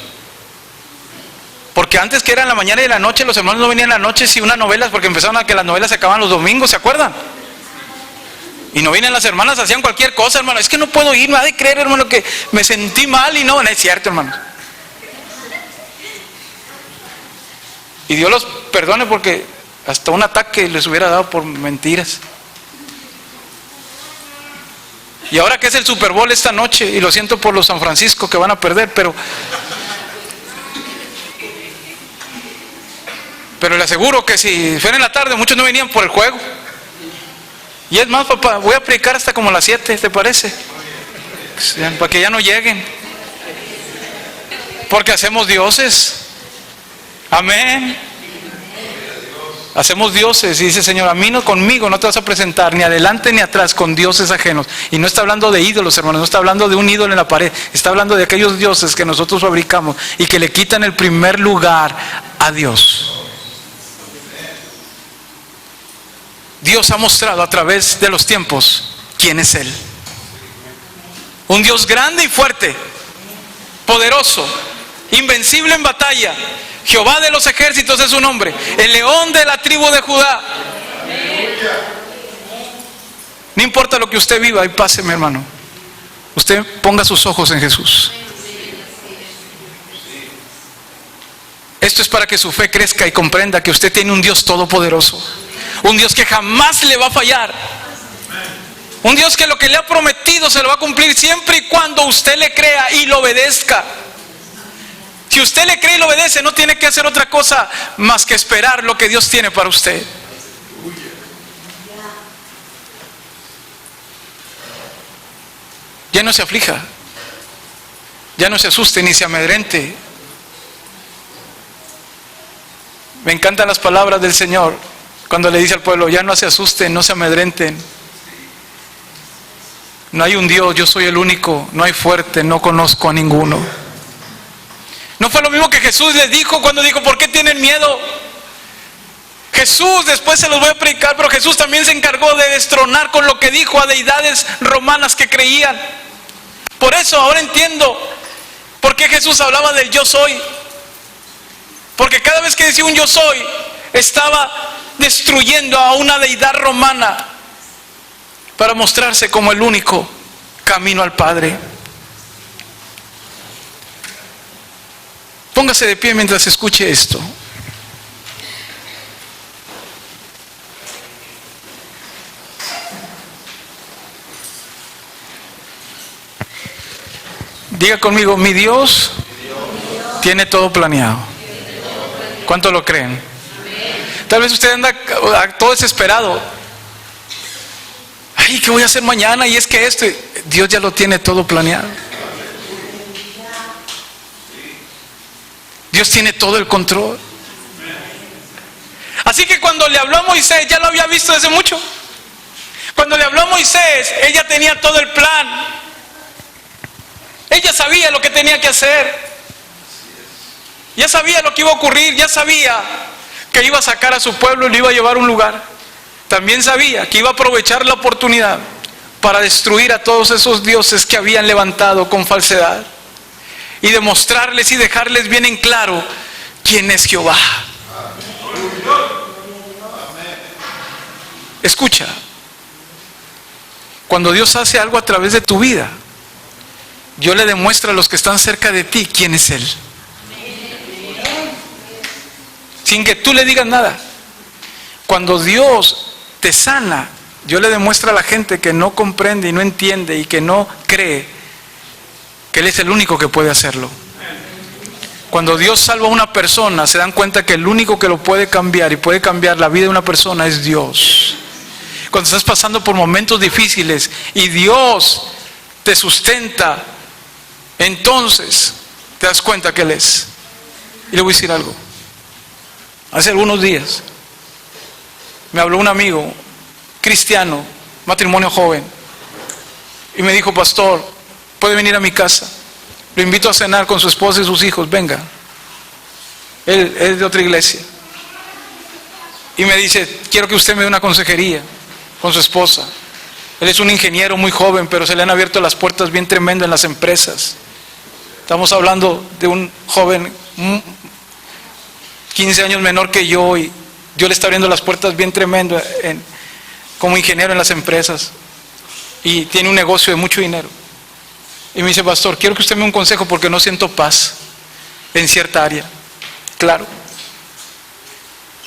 Porque antes, que era en la mañana y en la noche, los hermanos no venían en la noche si unas novelas, porque empezaron a que las novelas se acababan los domingos, ¿se acuerdan? Y no vienen las hermanas, hacían cualquier cosa, hermano. Es que no puedo ir, me ha de creer, hermano, que me sentí mal. Y no es cierto, hermano. Y Dios los perdone, porque hasta un ataque les hubiera dado por mentiras. Y ahora que es el Super Bowl esta noche, y lo siento por los San Francisco que van a perder, pero le aseguro que si fuera en la tarde, muchos no venían por el juego. Y es más, papá, voy a predicar hasta como las 7, ¿te parece? Para que ya no lleguen. Porque hacemos dioses. Amén. Hacemos dioses. Y dice: Señor, a mí conmigo no te vas a presentar ni adelante ni atrás con dioses ajenos. Y no está hablando de ídolos, hermanos. No está hablando de un ídolo en la pared. Está hablando de aquellos dioses que nosotros fabricamos y que le quitan el primer lugar a Dios. Dios ha mostrado a través de los tiempos quién es Él. Un Dios grande y fuerte, poderoso, invencible en batalla. Jehová de los ejércitos es su nombre. El león de la tribu de Judá. No importa lo que usted viva y pase, mi hermano, usted ponga sus ojos en Jesús. Esto es para que su fe crezca y comprenda que usted tiene un Dios todopoderoso. Un Dios que jamás le va a fallar. Un Dios que lo que le ha prometido se lo va a cumplir siempre y cuando usted le crea y lo obedezca. Si usted le cree y lo obedece, no tiene que hacer otra cosa más que esperar lo que Dios tiene para usted. Ya no se aflija, ya no se asuste ni se amedrente. Me encantan las palabras del Señor cuando le dice al pueblo: ya no se asusten, no se amedrenten. No hay un Dios, yo soy el único, no hay fuerte, no conozco a ninguno. ¿No fue lo mismo que Jesús les dijo cuando dijo: ¿por qué tienen miedo? Jesús, después se los voy a predicar, pero Jesús también se encargó de destronar con lo que dijo a deidades romanas que creían. Por eso ahora entiendo por qué Jesús hablaba del yo soy. Porque cada vez que decía un yo soy, estaba destruyendo a una deidad romana para mostrarse como el único camino al Padre. Póngase de pie mientras escuche esto. Diga conmigo: mi Dios tiene todo planeado. ¿Cuánto lo creen? Tal vez usted anda todo desesperado. Ay, ¿qué voy a hacer mañana? Y es que esto, Dios ya lo tiene todo planeado. Dios tiene todo el control. Así que cuando le habló a Moisés, ya lo había visto desde mucho. Cuando le habló a Moisés, ella tenía todo el plan. Ella sabía lo que tenía que hacer. Ya sabía lo que iba a ocurrir. Ya sabía que iba a sacar a su pueblo y lo iba a llevar a un lugar. También sabía que iba a aprovechar la oportunidad para destruir a todos esos dioses que habían levantado con falsedad. y demostrarles y dejarles bien en claro quién es Jehová. Escucha, cuando Dios hace algo a través de tu vida, Dios le demuestra a los que están cerca de ti quién es Él, sin que tú le digas nada. Cuando Dios te sana, Dios le demuestra a la gente que no comprende y no entiende y que no cree que Él es el único que puede hacerlo. Cuando Dios salva a una persona, se dan cuenta que el único que lo puede cambiar y puede cambiar la vida de una persona es Dios. Cuando estás pasando por momentos difíciles y Dios te sustenta, entonces te das cuenta que Él es. Y le voy a decir algo. Hace algunos días me habló un amigo cristiano, matrimonio joven, y me dijo: pastor, ¿puede venir a mi casa? Lo invito a cenar con su esposa y sus hijos, venga. Él es de otra iglesia. Y me dice: quiero que usted me dé una consejería con su esposa. Él es un ingeniero muy joven, pero se le han abierto las puertas bien tremendo en las empresas. Estamos hablando de un joven 15 años menor que yo, y Dios le está abriendo las puertas bien tremendo como ingeniero en las empresas, y tiene un negocio de mucho dinero. Y me dice: pastor, quiero que usted me dé un consejo porque no siento paz en cierta área. Claro.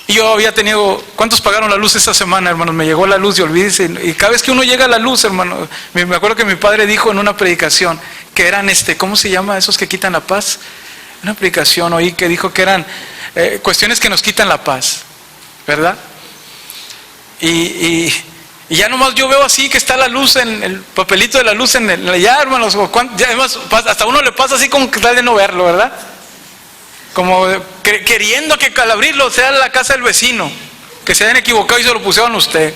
Y yo había tenido, ¿cuántos pagaron la luz esta semana, hermanos? Me llegó la luz, y olvídese. Y cada vez que uno llega a la luz, hermano, me acuerdo que mi padre dijo en una predicación que eran ¿cómo se llama? Esos que quitan la paz. Una predicación oí que dijo que eran cuestiones que nos quitan la paz, ¿verdad? Y ya nomás yo veo así que está la luz, en el papelito de la luz ya, hermanos, ya, además hasta uno le pasa así como que tal de no verlo, ¿verdad? Como queriendo que al abrirlo sea la casa del vecino, que se hayan equivocado y se lo pusieron a usted.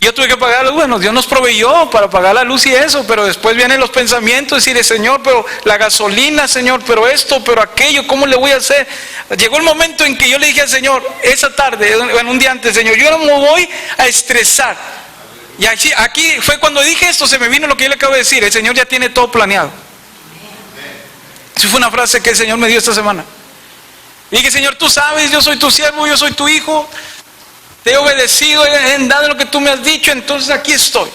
Y yo tuve que pagar la luz. Bueno, Dios nos proveyó para pagar la luz y eso, pero después vienen los pensamientos, decirle: Señor, pero la gasolina, Señor, pero esto, pero aquello, ¿cómo le voy a hacer? Llegó el momento en que yo le dije al Señor, esa tarde, en un día antes: Señor, yo no me voy a estresar. Y aquí fue cuando dije esto, se me vino lo que yo le acabo de decir: el Señor ya tiene todo planeado. Esa fue una frase que el Señor me dio esta semana. Y dije: Señor, tú sabes, yo soy tu siervo, yo soy tu hijo, te he obedecido, he dado lo que tú me has dicho, entonces aquí estoy.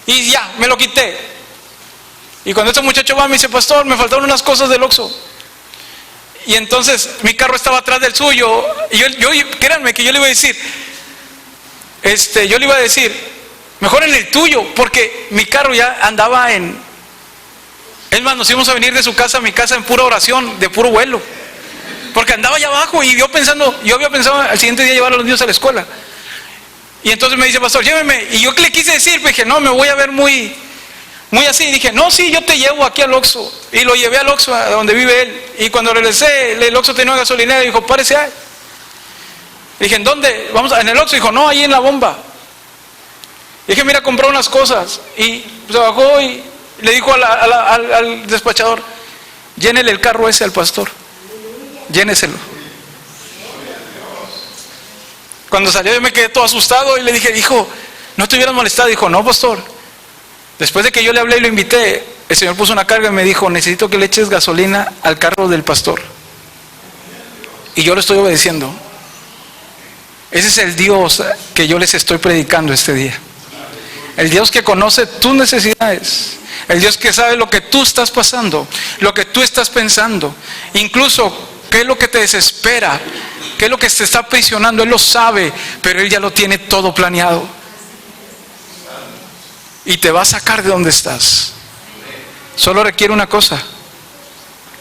Y ya, me lo quité. Y cuando este muchacho va, me dice: pastor, me faltaron unas cosas del Oxxo. Y entonces mi carro estaba atrás del suyo. Y yo créanme que yo le iba a decir, mejor en el tuyo, porque mi carro ya andaba es más, nos íbamos a venir de su casa a mi casa en pura oración, de puro vuelo, porque andaba allá abajo. Y yo había pensado al siguiente día llevar a los niños a la escuela. Y entonces me dice: pastor, lléveme. Y yo, ¿qué le quise decir? Pues dije: no, me voy a ver muy así. Y dije: no, sí, yo te llevo aquí al Oxxo. Y lo llevé al Oxxo, a donde vive él. Y cuando regresé, el Oxxo tenía una gasolinera. Y dijo: párese ahí. Y dije: ¿en dónde? Vamos en el Oxxo. Dijo: no, ahí en la bomba. Y dije: mira, a comprar unas cosas. Y se bajó y le dijo al despachador: llénele el carro ese al pastor, lléneselo. Cuando salió yo me quedé todo asustado y le dije: hijo, ¿no te hubieras molestado? Dijo: no, pastor. Después de que yo le hablé y lo invité, el Señor puso una carga y me dijo: necesito que le eches gasolina al carro del pastor. Y yo lo estoy obedeciendo. Ese es el Dios que yo les estoy predicando este día. El Dios que conoce tus necesidades. El Dios que sabe lo que tú estás pasando, lo que tú estás pensando, incluso qué es lo que te desespera, qué es lo que te está aprisionando. Él lo sabe, pero Él ya lo tiene todo planeado. Y te va a sacar de donde estás. Solo requiere una cosa: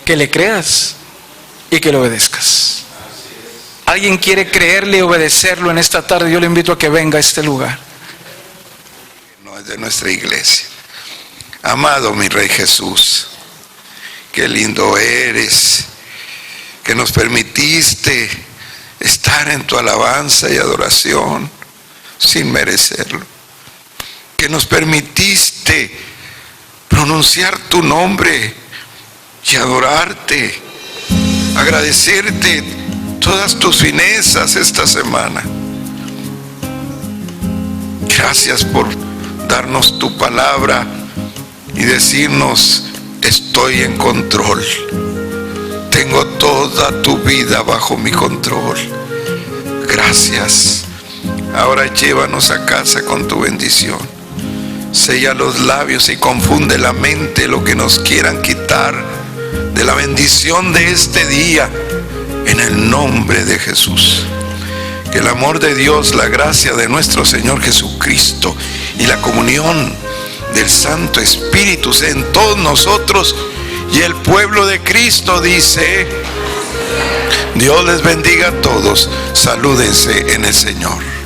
que le creas y que le obedezcas. ¿Alguien quiere creerle y obedecerlo en esta tarde? Yo le invito a que venga a este lugar. No es de nuestra iglesia. Amado mi Rey Jesús, qué lindo eres, que nos permitiste estar en tu alabanza y adoración sin merecerlo, que nos permitiste pronunciar tu nombre y adorarte, agradecerte todas tus finezas esta semana. Gracias por darnos tu palabra y decirnos estoy en control. Tengo toda tu vida bajo mi control. Gracias. Ahora llévanos a casa con tu bendición. Sella los labios y confunde la mente lo que nos quieran quitar de la bendición de este día, en el nombre de Jesús. Que el amor de Dios, la gracia de nuestro Señor Jesucristo y la comunión del Santo Espíritu sea en todos nosotros. Y el pueblo de Cristo dice: Dios les bendiga a todos. Salúdense en el Señor.